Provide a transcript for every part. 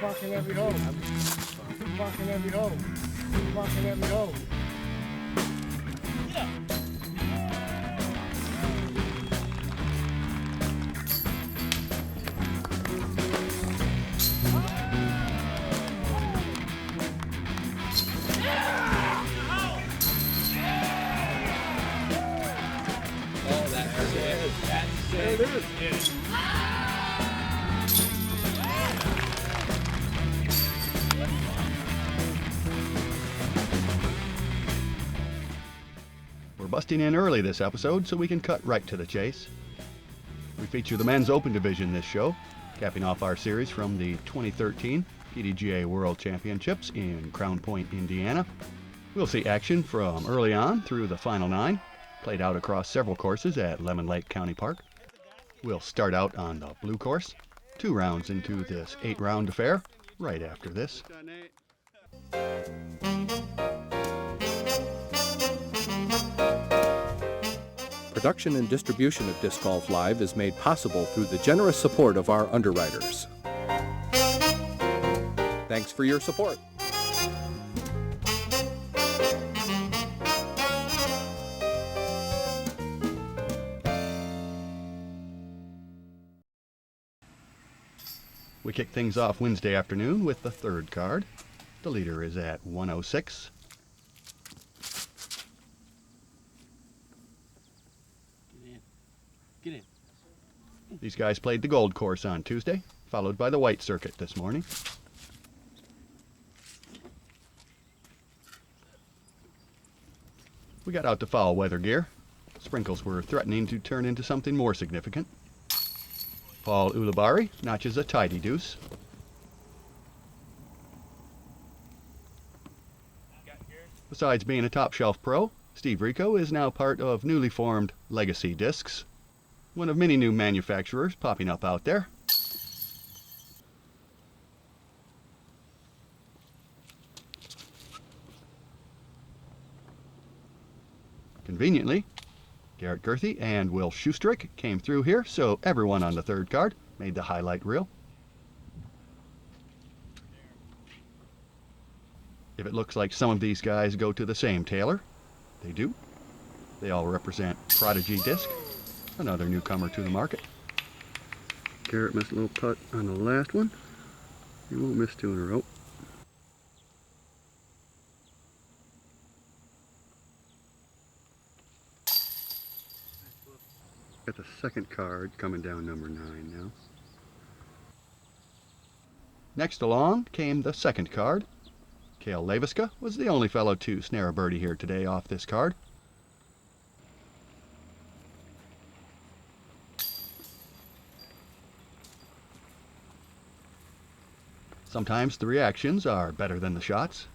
Fucking every hole. Fucking every hole. Fucking every hole. Yeah. Oh, that's it. That's There it is. We're busting in early this episode so we can cut right to the chase. We feature the men's open division this show, capping off our series from the 2013 PDGA World Championships in Crown Point, Indiana. We'll see action from early on through the final 9, played out across several courses at Lemon Lake County Park. We'll start out on the blue course, 2 rounds into this 8-round affair, right after this. Production and distribution of Disc Golf Live is made possible through the generous support of our underwriters. Thanks for your support. We kick things off Wednesday afternoon with the 3rd card. The leader is at 106. Get in. These guys played the Gold Course on Tuesday, followed by the White Circuit this morning. We got out to foul weather gear. Sprinkles were threatening to turn into something more significant. Paul Ulibarri notches a tidy deuce. Besides being a top-shelf pro, Steve Rico is now part of newly formed Legacy Discs, one of many new manufacturers popping up out there. Conveniently, Garrett Gerthy and Will Schustrick came through here, so everyone on the 3rd card made the highlight reel. If it looks like some of these guys go to the same tailor, they do. They all represent Prodigy Disc, another newcomer to the market. Garrett missed a little putt on the last one. He won't miss 2 in a row. Got the 2nd card coming down number 9 now. Next along came the 2nd card. Cale Leviska was the only fellow to snare a birdie here today off this card. Sometimes the reactions are better than the shots.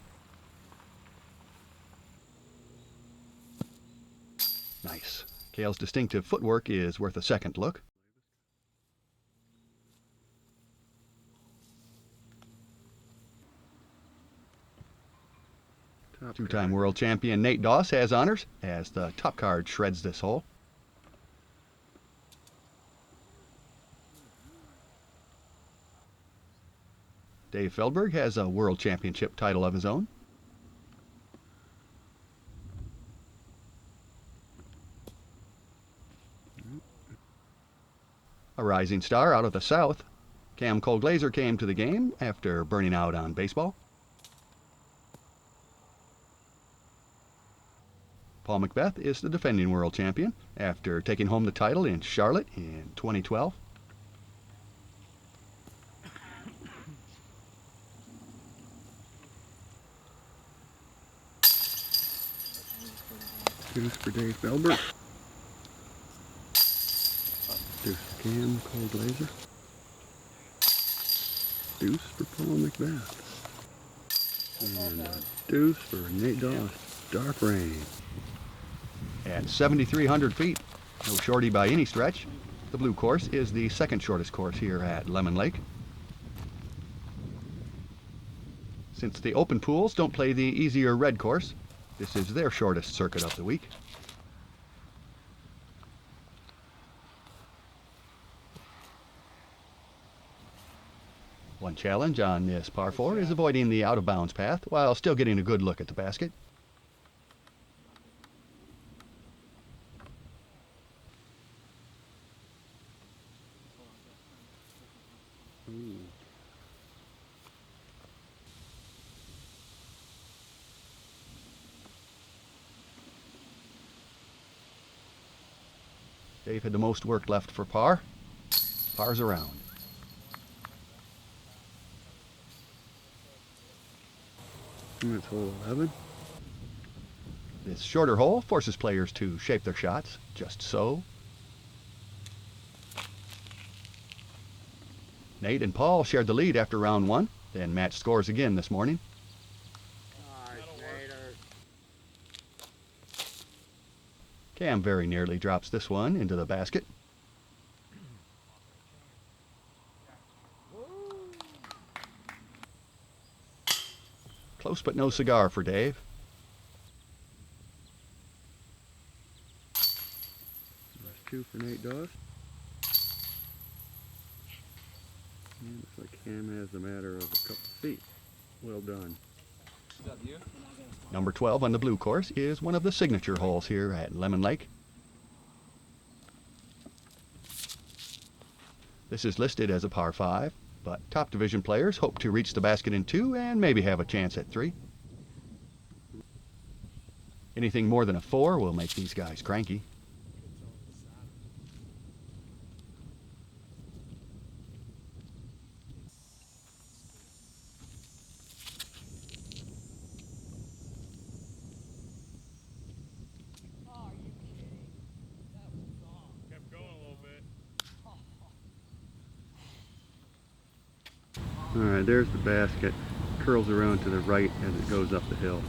Nice. Cale's distinctive footwork is worth a second look. Two-time world champion Nate Doss has honors as the top card shreds this hole. Dave Feldberg has a world championship title of his own. A rising star out of the South, Cam Cole-Glazer came to the game after burning out on baseball. Paul Macbeth is the defending world champion after taking home the title in Charlotte in 2012. Deuce for Dave Feldberg. Deuce for Cam Cole-Glazer. Deuce for Paul Macbeth. And a deuce for Nate Doss. Dark Rain. At 7,300 feet, no shorty by any stretch, the blue course is the 2nd shortest course here at Lemon Lake. Since the open pools don't play the easier red course, this is their shortest circuit of the week. challenge on this par 4 is avoiding the out-of-bounds path while still getting a good look at the basket. Dave had the most work left for par. Par's around. That's hole 11. This shorter hole forces players to shape their shots, just so. Nate and Paul shared the lead after round 1, then matched scores again this morning. Cam very nearly drops this one into the basket. Close but no cigar for Dave. That's 2 for Nate Doss. And looks like Cam has a matter of a couple feet. Well done. Number 12 on the blue course is one of the signature holes here at Lemon Lake. This is listed as a par 5, but top division players hope to reach the basket in 2 and maybe have a chance at 3. Anything more than a 4 will make these guys cranky. Alright, there's the basket. Curls around to the right as it goes up the hill.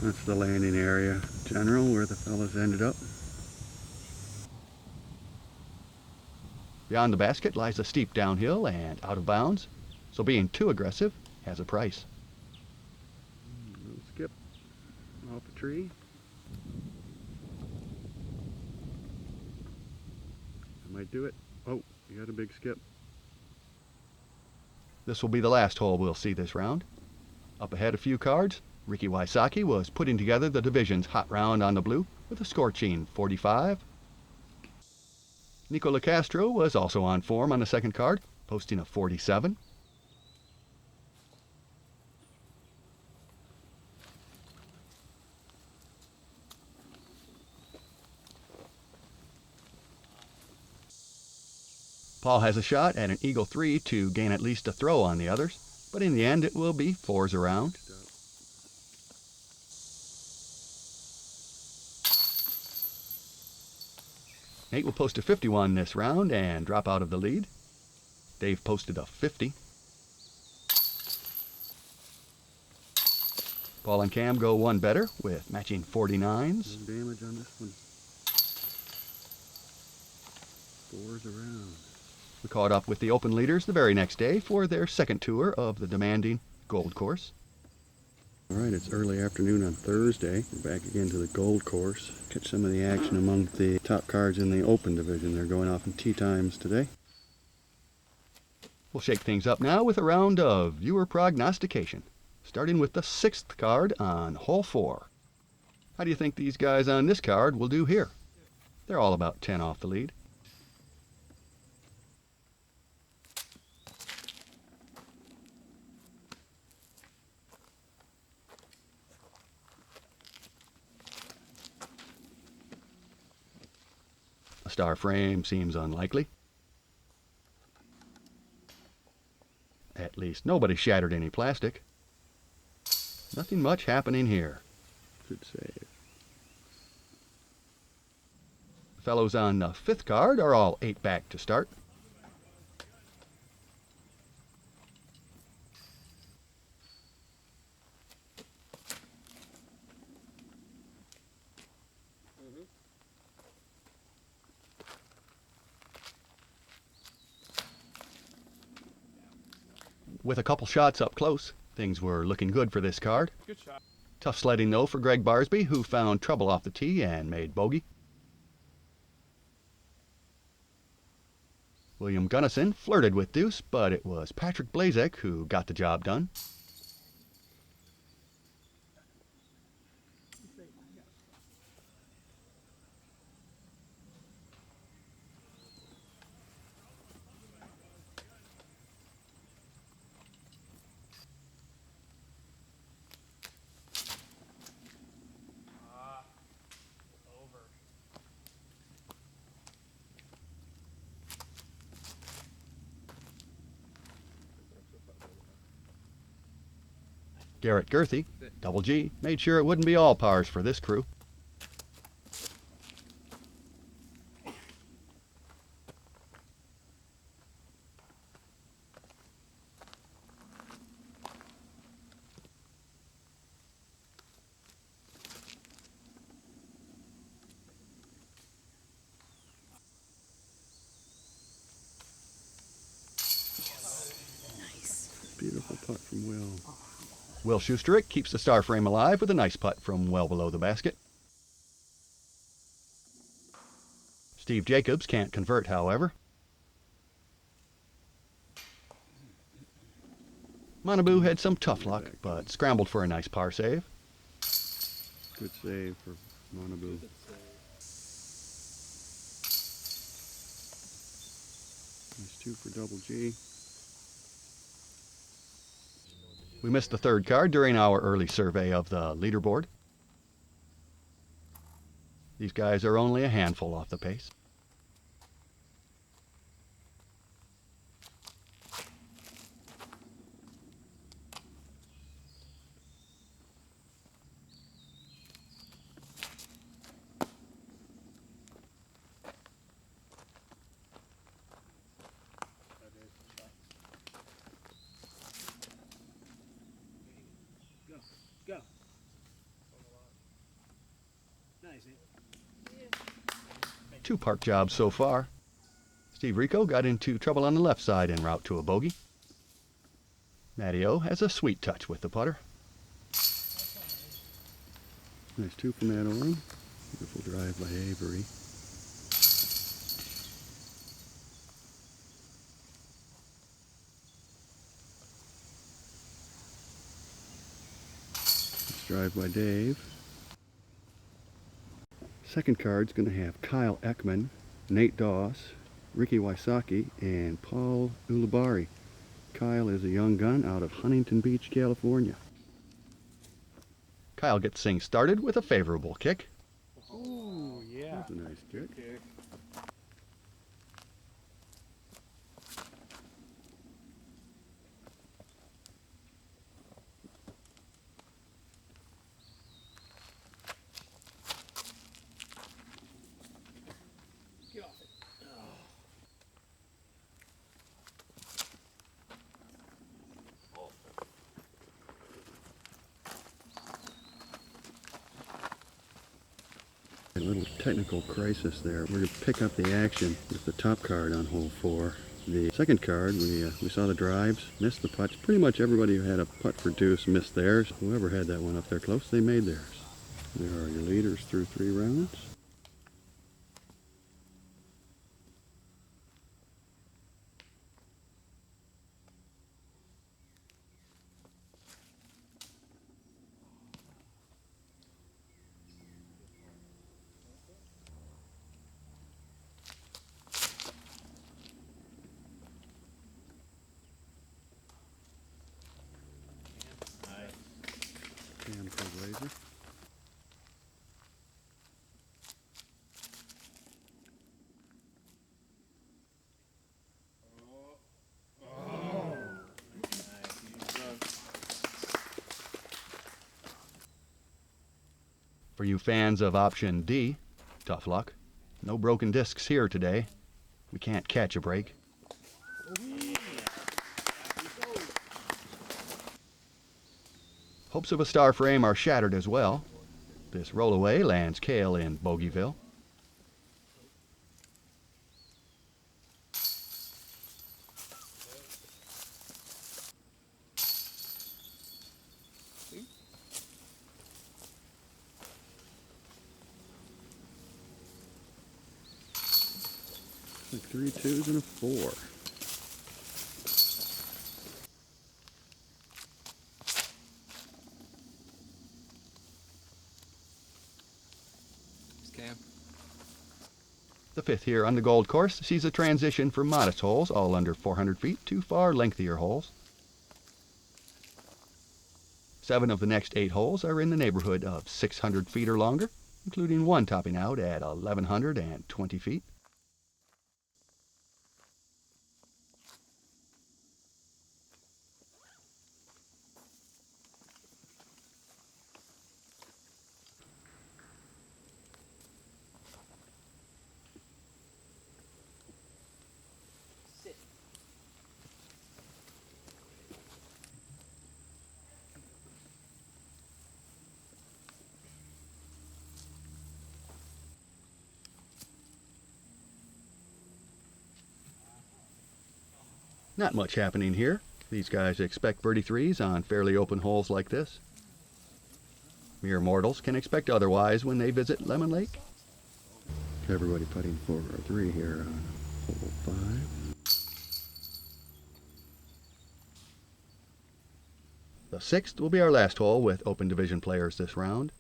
That's the landing area. General, where the fellas ended up. Beyond the basket lies a steep downhill and out of bounds, so being too aggressive has a price. Little skip off a tree. I might do it. Oh, you got a big skip. This will be the last hole we'll see this round. Up ahead a few cards, Ricky Wysocki was putting together the division's hot round on the blue with a scorching 45. Nico LaCastro was also on form on the second card, posting a 47. Paul has a shot at an eagle 3 to gain at least a throw on the others, but in the end it will be 4s around. Nate will post a 51 this round and drop out of the lead. Dave posted a 50. Paul and Cam go one better with matching 49s. No damage on this one. 4s around. We caught up with the Open leaders the very next day for their second tour of the demanding Gold Course. Alright, it's early afternoon on Thursday. We're back again to the Gold Course. Catch some of the action among the top cards in the Open division. They're going off in tee times today. We'll shake things up now with a round of viewer prognostication, starting with the 6th card on hole 4. How do you think these guys on this card will do here? They're all about 10 off the lead. A star frame seems unlikely. At least nobody shattered any plastic. Nothing much happening here. Good save. The fellows on the 5th card are all 8 back to start. With a couple shots up close, things were looking good for this card. Good shot. Tough sledding though for Greg Barsby, who found trouble off the tee and made bogey. William Gunnison flirted with deuce, but it was Patrick Blazek who got the job done. Garrett Gerthy, Double G, made sure it wouldn't be all pars for this crew. Beautiful putt from Will. Will Schusterick keeps the star frame alive with a nice putt from well below the basket. Steve Jacobs can't convert, however. Monaboo had some tough luck, but scrambled for a nice par save. Good save for Monaboo. Nice 2 for Double G. We missed the third card during our early survey of the leaderboard. These guys are only a handful off the pace. Go. Nice. 2 park jobs so far. Steve Rico got into trouble on the left side en route to a bogey. Matty O has a sweet touch with the putter. Nice 2 from Matt Oram. Beautiful drive by Avery. Nice drive by Dave. Second card's going to have Kyle Ekman, Nate Doss, Ricky Wysocki, and Paul Ulibarri. Kyle is a young gun out of Huntington Beach, California. Kyle gets things started with a favorable kick. Ooh, yeah. That's a nice kick. Get off it. A little technical crisis there. We're going to pick up the action with the top card on hole 4. The second card, we saw the drives, missed the putts. Pretty much everybody who had a putt for deuce missed theirs. Whoever had that one up there close, they made theirs. There are your leaders through 3 rounds. Cam Trailblazer. For you fans of option D, tough luck. No broken discs here today. We can't catch a break. Hopes of a star frame are shattered as well. This rollaway lands Cale in Bogeyville. Like 3 2s and a 4. Cam. The fifth here on the Gold Course sees a transition from modest holes, all under 400 feet, to far lengthier holes. 7 of the next 8 holes are in the neighborhood of 600 feet or longer, including one topping out at 1,120 feet. Not much happening here. These guys expect birdie threes on fairly open holes like this. Mere mortals can expect otherwise when they visit Lemon Lake. Everybody putting for a 3 here on hole 5. The sixth will be our last hole with Open Division players this round.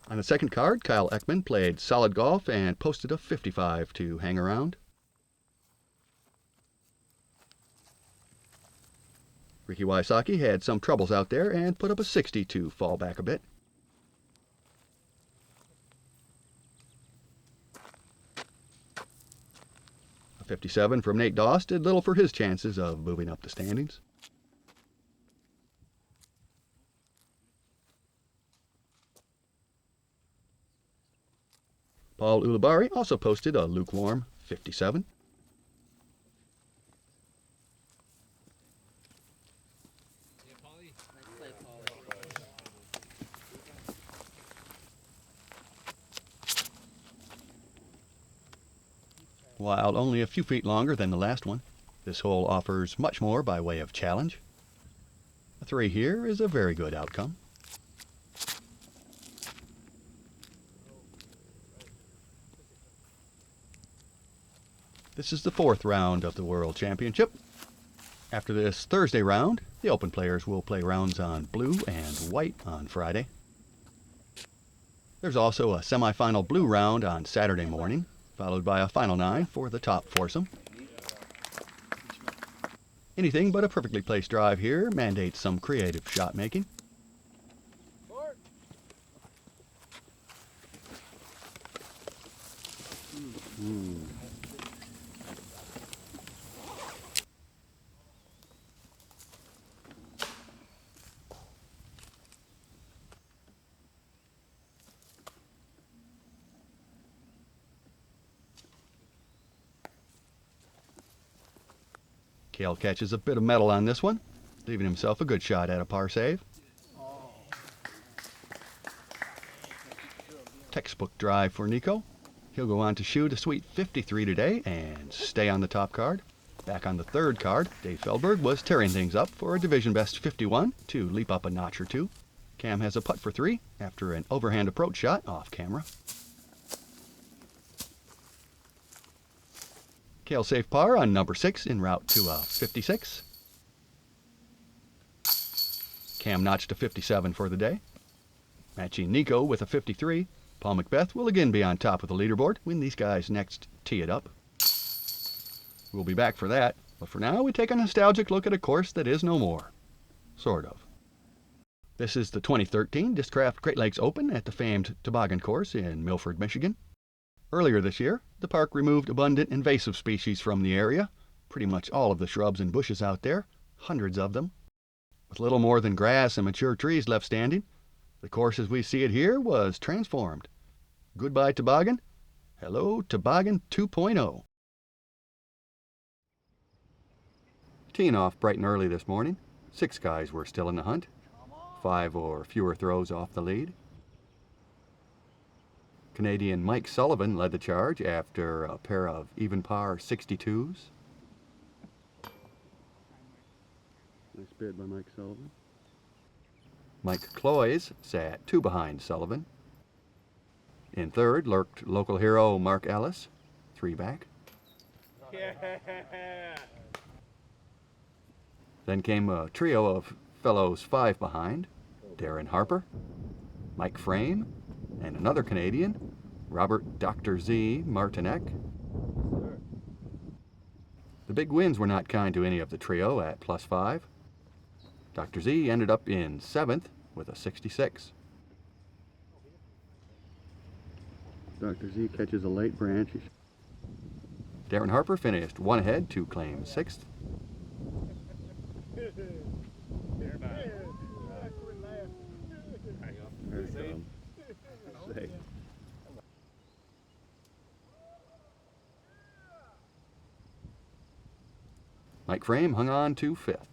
On the second card, Kyle Ekman played solid golf and posted a 55 to hang around. Ricky Wysocki had some troubles out there and put up a 60 to fall back a bit. A 57 from Nate Doss did little for his chances of moving up the standings. Paul Ulibarri also posted a lukewarm 57. While only a few feet longer than the last one, this hole offers much more by way of challenge. A 3 here is a very good outcome. This is the 4th round of the World Championship. After this Thursday round, the Open players will play rounds on blue and white on Friday. There's also a semifinal blue round on Saturday morning, followed by a final 9 for the top foursome. Anything but a perfectly placed drive here mandates some creative shot making. Cale catches a bit of metal on this one, leaving himself a good shot at a par save. Textbook drive for Nico. He'll go on to shoot a sweet 53 today and stay on the top card. Back on the 3rd card, Dave Feldberg was tearing things up for a division best 51 to leap up a notch or 2. Cam has a putt for 3 after an overhand approach shot off camera. Cale safe par on number 6 en route to a 56. Cam notched a 57 for the day. Matching Nico with a 53, Paul Macbeth will again be on top of the leaderboard when these guys next tee it up. We'll be back for that, but for now we take a nostalgic look at a course that is no more. Sort of. This is the 2013 Discraft Great Lakes Open at the famed Toboggan Course in Milford, Michigan. Earlier this year, the park removed abundant invasive species from the area, pretty much all of the shrubs and bushes out there, hundreds of them. With little more than grass and mature trees left standing, the course as we see it here was transformed. Goodbye Toboggan, hello Toboggan 2.0. Teeing off bright and early this morning, 6 guys were still in the hunt, 5 or fewer throws off the lead. Canadian Mike Sullivan led the charge after a pair of even par 62s. Nice bid by Mike Sullivan. Mike Cloyes sat 2 behind Sullivan. In 3rd lurked local hero Mark Ellis, 3 back. Yeah. Then came a trio of fellows 5 behind, Darren Harper, Mike Frame, and another Canadian, Robert Dr. Z. Martinek. The big wins were not kind to any of the trio at +5. Dr. Z ended up in 7th with a 66. Dr. Z catches a late branch. Darren Harper finished 1 ahead to claim 6th. There you go. Safe. Mike Frame hung on to 5th.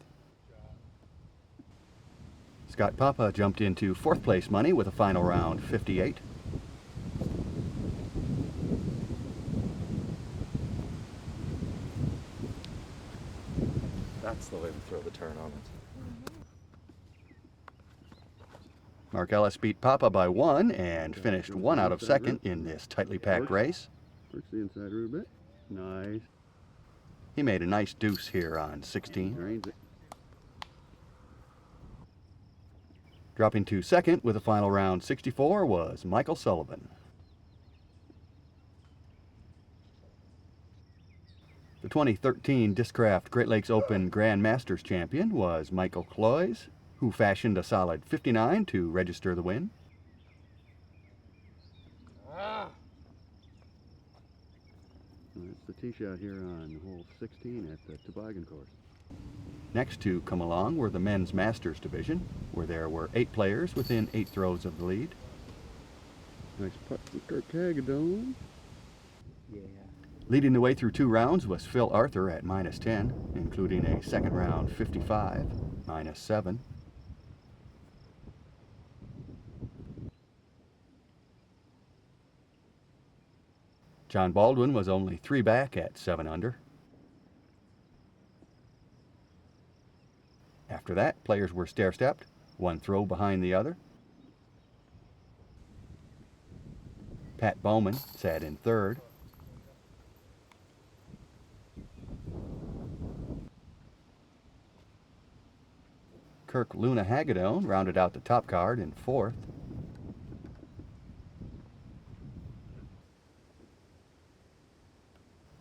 Scott Papa jumped into 4th place money with a final round 58. That's the way to throw the turn on it. Mark Ellis beat Papa by 1 and finished 1 out of 2nd in this tightly packed race. Works the inside root a bit. Nice. He made a nice deuce here on 16. Drains it. Dropping to 2nd with a final round 64 was Michael Sullivan. The 2013 Discraft Great Lakes Open Grand Masters champion was Michael Cloyes, who fashioned a solid 59 to register the win. That's the tee shot here on hole 16 at the Toboggan Course. Next to come along were the men's Masters division, where there were 8 players within 8 throws of the lead. Nice putt from Kirk Hagedorn. Yeah. Leading the way through 2 rounds was Phil Arthur at -10, including a second round 55, -7. John Baldwin was only 3 back at 7 under. After that, players were stair-stepped, 1 throw behind the other. Pat Bowman sat in 3rd. Kirk Luna Hagedorn rounded out the top card in 4th.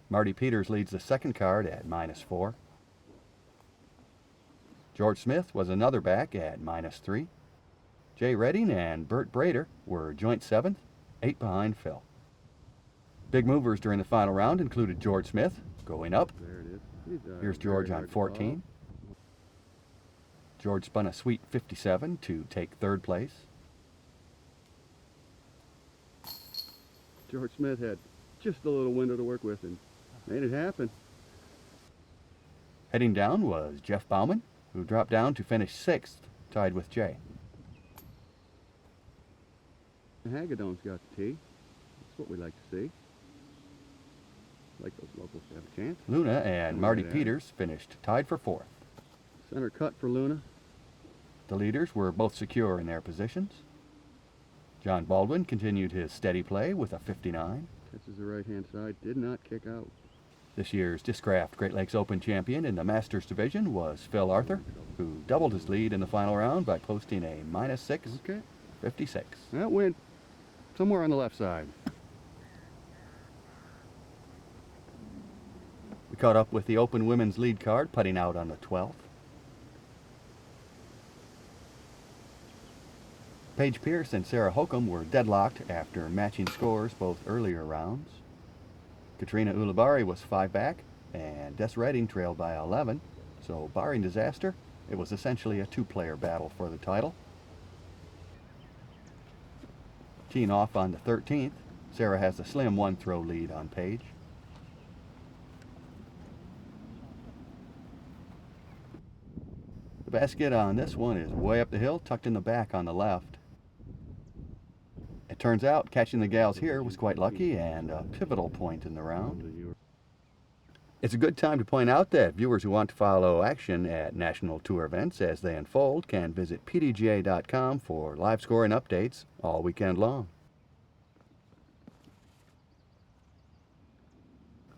Marty Peters leads the second card at -4. George Smith was another back at -3. Jay Redding and Bert Brader were joint 7th, 8 behind Phil. Big movers during the final round included George Smith going up. There it is. Here's George on 14. George spun a sweet 57 to take 3rd place. George Smith had just a little window to work with and made it happen. Heading down was Jeff Bauman, who dropped down to finish 6th, tied with Jay. Hagedorn's got the tee. That's what we like to see. Like those locals to have a chance. Luna and Marty Right. Peters finished tied for 4th. Center cut for Luna. The leaders were both secure in their positions. John Baldwin continued his steady play with a 59. Catches the right-hand side. Did not kick out. This year's Discraft Great Lakes Open champion in the Masters division was Phil Arthur, who doubled his lead in the final round by posting a -6, Okay. 56. That went somewhere on the left side. We caught up with the Open Women's lead card putting out on the 12th. Paige Pierce and Sarah Holcomb were deadlocked after matching scores both earlier rounds. Katrina Ulibarri was 5 back, and Des Redding trailed by 11, so barring disaster, it was essentially a 2-player battle for the title. Teeing off on the 13th, Sarah has a slim 1-throw lead on Paige. The basket on this one is way up the hill, tucked in the back on the left. It turns out catching the gals here was quite lucky and a pivotal point in the round. It's a good time to point out that viewers who want to follow action at National Tour events as they unfold can visit pdga.com for live scoring updates all weekend long.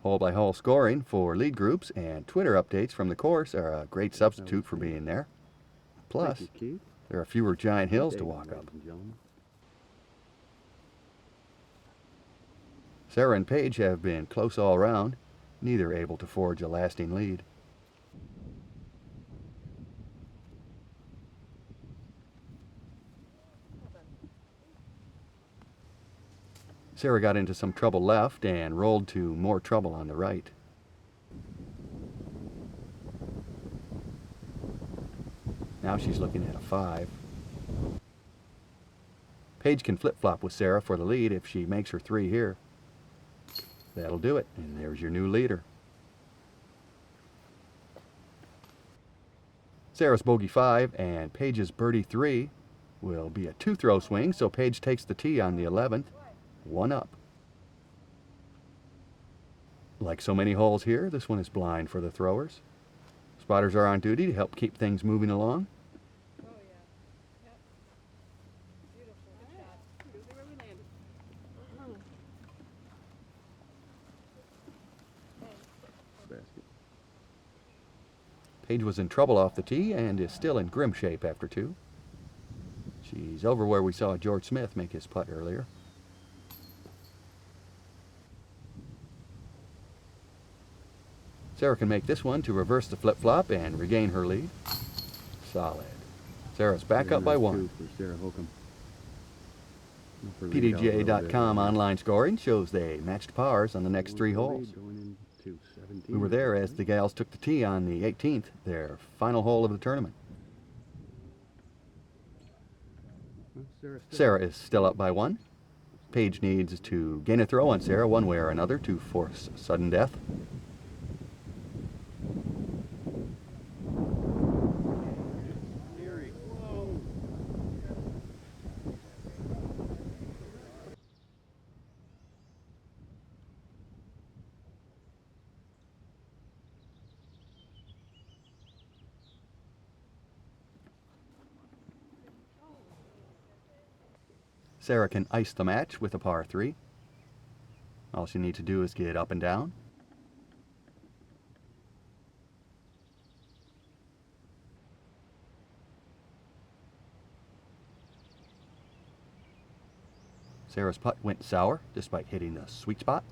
Hole-by-hole scoring for lead groups and Twitter updates from the course are a great substitute for being there. Plus, Thank you, Keith. there are fewer giant hills to Good day, walk ladies up. and gentlemen. Sarah and Paige have been close all round, neither able to forge a lasting lead. Sarah got into some trouble left and rolled to more trouble on the right. Now she's looking at a 5. Paige can flip-flop with Sarah for the lead if she makes her 3 here. That'll do it, and there's your new leader. Sarah's bogey 5 and Paige's birdie 3 will be a 2-throw swing, so Paige takes the tee on the 11th, 1 up. Like so many holes here, this one is blind for the throwers. Spotters are on duty to help keep things moving along. Oh, yeah. Yep. Beautiful. Good shot. Usually where we landed. Basket. Paige was in trouble off the tee and is still in grim shape after 2. She's over where we saw George Smith make his putt earlier. Sarah can make this one to reverse the flip-flop and regain her lead. Solid. Sarah's back up by 1. For Sarah Holcomb. Up her lead out a little PDGA.com bit. online scoring shows they matched pars on the next 3 holes. Going into 17. We were there as the gals took the tee on the 18th, their final hole of the tournament. Well, Sarah is still up by 1. Paige needs to gain a throw on Sarah one way or another to force sudden death. Sarah can ice the match with a par 3. All she needs to do is get up and down. Sarah's putt went sour despite hitting the sweet spot.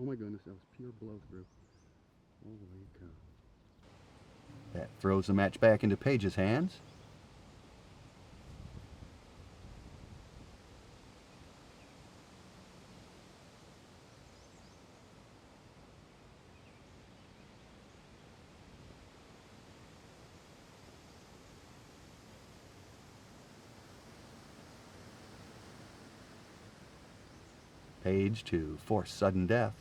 Oh my goodness, that was pure blow through. Holy cow. That throws the match back into Paige's hands. Paige to force sudden death.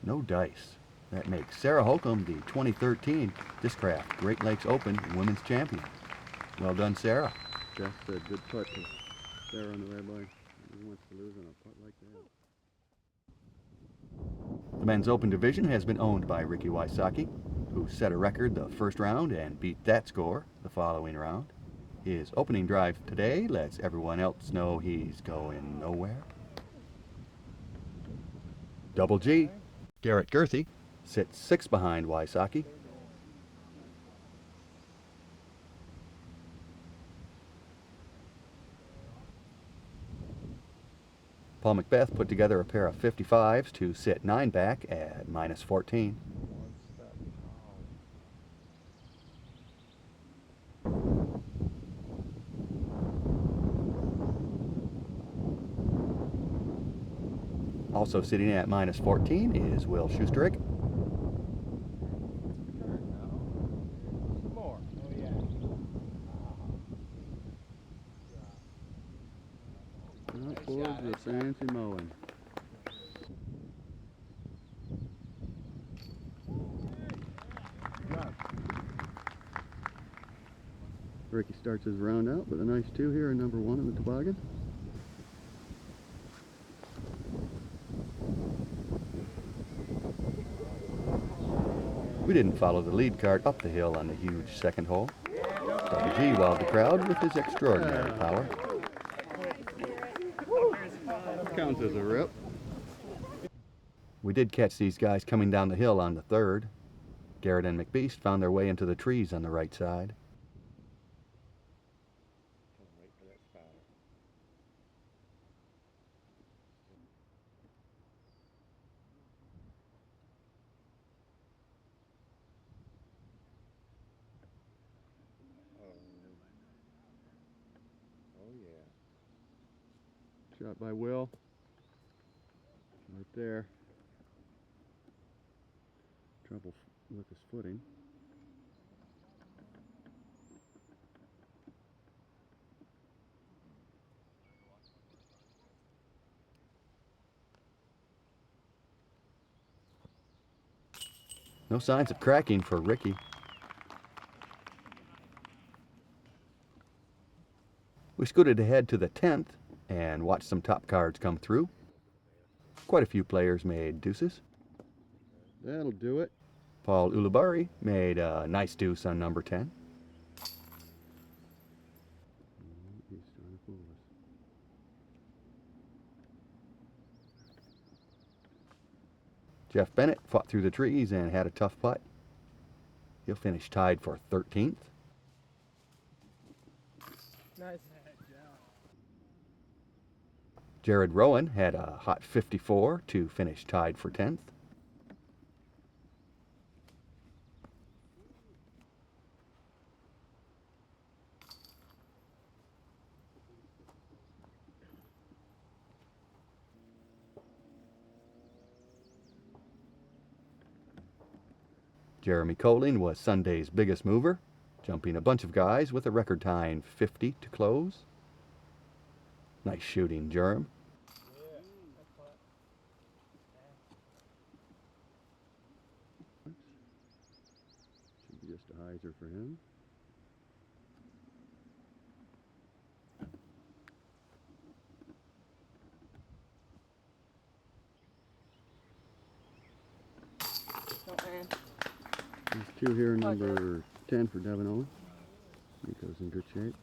No dice. That makes Sarah Holcomb the 2013 Discraft Great Lakes Open Women's Champion. Well done, Sarah. Jeff said good putt to Sarah on the red line. Who wants to lose on a putt like that? The men's open division has been owned by Ricky Wysocki, who set a record the first round and beat that score the following round. His opening drive today lets everyone else know he's going nowhere. Double G. Garrett Gerthy sits 6 behind Wysocki. Paul Macbeth put together a pair of 55s to sit 9 back at -14. Also sitting at -14 is Will Schusterick. Some more. Oh, yeah. Out towards the fancy mowing. Ricky starts his round out with a nice 2 here in number 1 in the toboggan. We didn't follow the lead cart up the hill on the huge second hole. Double G wowed the crowd with his extraordinary power. counts as a rip. We did catch these guys coming down the hill on the third. Garrett and McBeast found their way into the trees on the right side. Oh yeah. Shot by Will. Right there. Trouble with his footing. No signs of cracking for Ricky. We scooted ahead to the 10th and watched some top cards come through. Quite a few players made deuces. That'll do it. Paul Ulibarri made a nice deuce on number 10. He's trying to fool us. Jeff Bennett fought through the trees and had a tough putt. He'll finish tied for 13th. Nice. Jared Rowan had a hot 54 to finish tied for 10th. Jeremy Colling was Sunday's biggest mover, jumping a bunch of guys with a record-tying 50 to close. Nice shooting, Jerem. Should be just a hyzer for him. Don't land. There's two here, number 10 for Devin Owen. Nico's in good shape.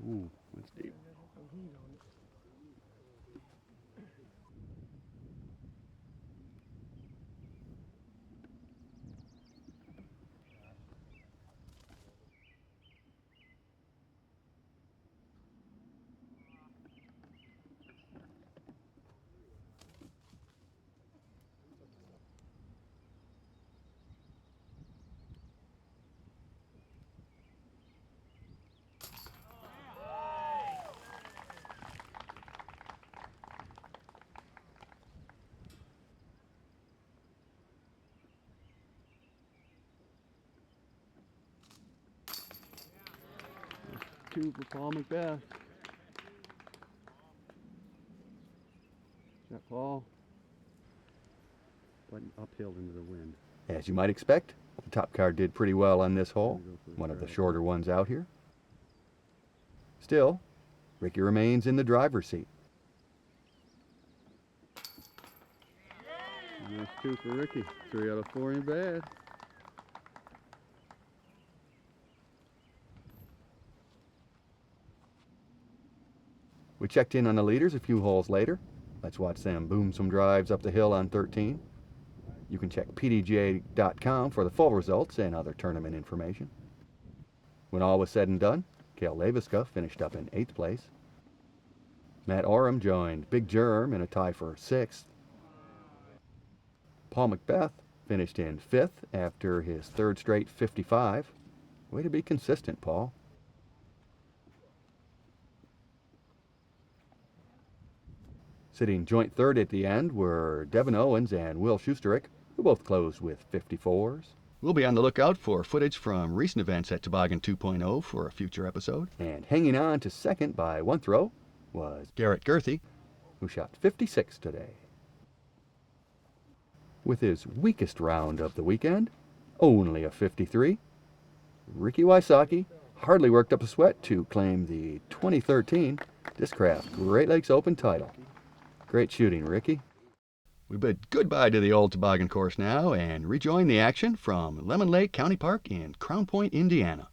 Ooh, that's deep. Two for Paul Macbeth. Shot Paul. Button uphill into the wind. As you might expect, the top card did pretty well on this hole, one of the shorter ones out here. Still, Ricky remains in the driver's seat. And that's two for Ricky. 3 out of 4 ain't bad. We checked in on the leaders a few holes later. Let's watch them boom some drives up the hill on 13. You can check PDGA.com for the full results and other tournament information. When all was said and done, Cale Leviska finished up in 8th place. Matt Oram joined Big Germ in a tie for 6th. Paul Macbeth finished in 5th after his 3rd straight 55. Way to be consistent, Paul. Sitting joint 3rd at the end were Devin Owens and Will Schusterick, who both closed with 54s. We'll be on the lookout for footage from recent events at Toboggan 2.0 for a future episode. And hanging on to 2nd by 1 throw was Garrett Gerthy, who shot 56 today. With his weakest round of the weekend, only a 53, Ricky Wysocki hardly worked up a sweat to claim the 2013 Discraft Great Lakes Open title. Great shooting, Ricky. We bid goodbye to the old Toboggan Course now and rejoin the action from Lemon Lake County Park in Crown Point, Indiana.